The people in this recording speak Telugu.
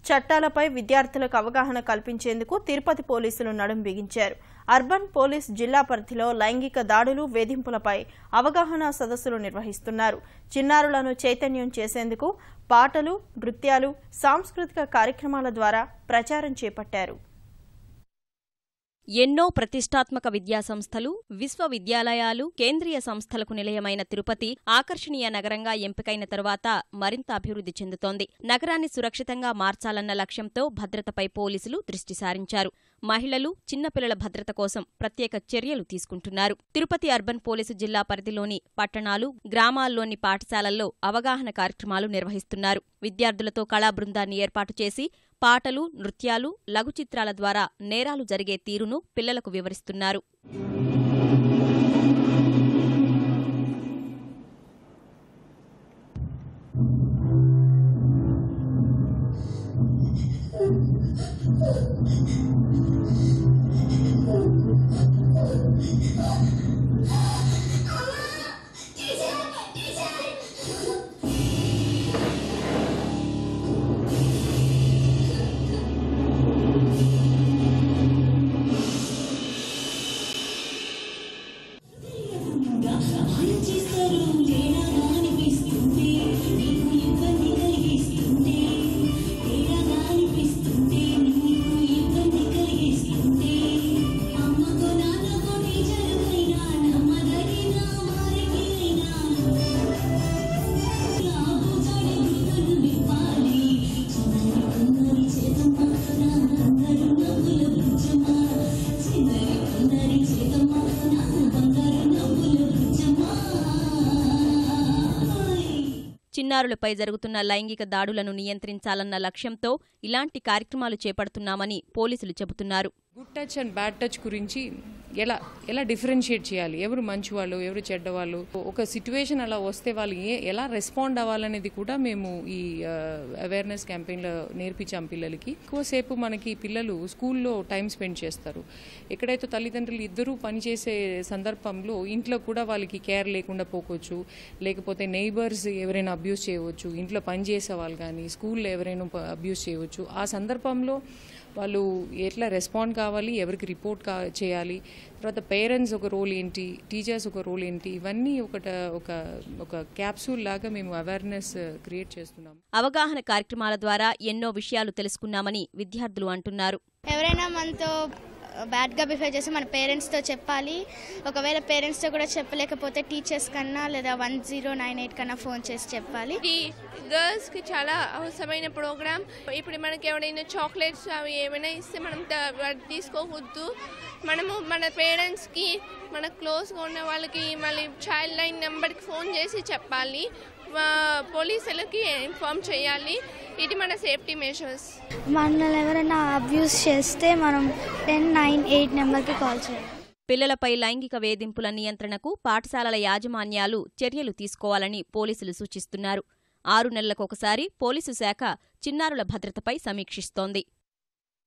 చట్టాలపై విద్యార్థులకు అవగాహన కల్పించేందుకు తిరుపతి పోలీసులు నడుం బిగించారు. అర్బన్ పోలీస్ జిల్లా పరిధిలో లైంగిక దాడులు, వేధింపులపై అవగాహన సదస్సులు నిర్వహిస్తున్నారు. చిన్నారులను చైతన్యం చేసేందుకు పాటలు, నృత్యాలు, సాంస్కృతిక కార్యక్రమాల ద్వారా ప్రచారం చేపట్టారు. ఎన్నో ప్రతిష్టాత్మక విద్యాసంస్థలు, విశ్వవిద్యాలయాలు, కేంద్రీయ సంస్థలకు నిలయమైన తిరుపతి ఆకర్షణీయ నగరంగా ఎంపికైన తరువాత మరింత అభివృద్ధి చెందుతోంది. నగరాన్ని సురక్షితంగా మార్చాలన్న లక్ష్యంతో భద్రతపై పోలీసులు దృష్టి సారించారు. మహిళలు, చిన్నపిల్లల భద్రత కోసం ప్రత్యేక చర్యలు తీసుకుంటున్నారు. తిరుపతి అర్బన్ పోలీసు జిల్లా పరిధిలోని పట్టణాలు, గ్రామాల్లోని పాఠశాలల్లో అవగాహన కార్యక్రమాలు నిర్వహిస్తున్నారు. విద్యార్థులతో కళా బృందాన్ని ఏర్పాటు చేసి పాటలు, నృత్యాలు, లఘు చిత్రాల ద్వారా నేరాలు జరిగే తీరును పిల్లలకు వివరిస్తున్నారు. చిన్నారులపై జరుగుతున్న లైంగిక దాడులను నియంత్రించాలన్న లక్ష్యంతో ఇలాంటి కార్యక్రమాలు చేపడుతున్నామని పోలీసులు చెబుతున్నారు. Good touch and bad touch గురించి ఎలా డిఫరెన్షియేట్ చేయాలి, ఎవరు మంచివాళ్ళు, ఎవరు చెడ్డవాళ్ళు, ఒక సిచ్యువేషన్ అలా వస్తే వాళ్ళు ఎలా రెస్పాండ్ అవ్వాలనేది కూడా మేము ఈ అవేర్నెస్ క్యాంపెయిన్లో నేర్పించాం పిల్లలకి. ఎక్కువసేపు మనకి పిల్లలు స్కూల్లో టైం స్పెండ్ చేస్తారు. ఎక్కడైతే తల్లిదండ్రులు ఇద్దరూ పనిచేసే సందర్భంలో ఇంట్లో కూడా వాళ్ళకి కేర్ లేకుండా పోవచ్చు, లేకపోతే నైబర్స్ ఎవరైనా అబ్యూస్ చేయవచ్చు, ఇంట్లో పనిచేసే వాళ్ళు కానీ స్కూల్లో ఎవరైనా అబ్యూస్ చేయవచ్చు. ఆ సందర్భంలో వాళ్ళు ఎట్లా రెస్పాండ్ కావాలి, ఎవరికి రిపోర్ట్ చేయాలి, తర్వాత పేరెంట్స్ ఒక రోల్ ఏంటి, టీచర్స్ ఒక రోల్ ఏంటి, ఇవన్నీ ఒక క్యాప్సూల్ లాగా మేము అవేర్నెస్ క్రియేట్ చేస్తున్నాం. అవగాహన కార్యక్రమాల ద్వారా ఎన్నో విషయాలు తెలుసుకున్నామని విద్యార్థులు అంటున్నారు. ఎవరైనా మనతో బ్యాడ్గా బిహేవ్ చేసి మన పేరెంట్స్తో చెప్పాలి. ఒకవేళ పేరెంట్స్తో కూడా చెప్పలేకపోతే టీచర్స్ కన్నా లేదా 1098 కన్నా ఫోన్ చేసి చెప్పాలి. ఈ గర్ల్స్కి చాలా అవసరమైన ప్రోగ్రామ్. ఇప్పుడు మనకి ఎవరైనా చాక్లెట్స్ అవి ఏమైనా ఇస్తే మనం తీసుకోవద్దు. మనము మన పేరెంట్స్కి, మన క్లోజ్గా ఉన్న వాళ్ళకి మళ్ళీ చైల్డ్ లైన్ నెంబర్కి ఫోన్ చేసి చెప్పాలి, పోలీసులకి ఇన్ఫార్మ్ చేయాలి. ఇది మన సేఫ్టీ మెజర్స్. మనల్ని ఎవరైనా అబ్యూస్ చేస్తే మనం 1098 నెంబర్కి కాల్ చేయాలి. పిల్లలపై లైంగిక వేధింపుల నియంత్రణకు పాఠశాలల యాజమాన్యాలు చర్యలు తీసుకోవాలని పోలీసులు సూచిస్తున్నారు. 6 నెలలకొకసారి పోలీసు శాఖ చిన్నారుల భద్రతపై సమీక్షిస్తోంది.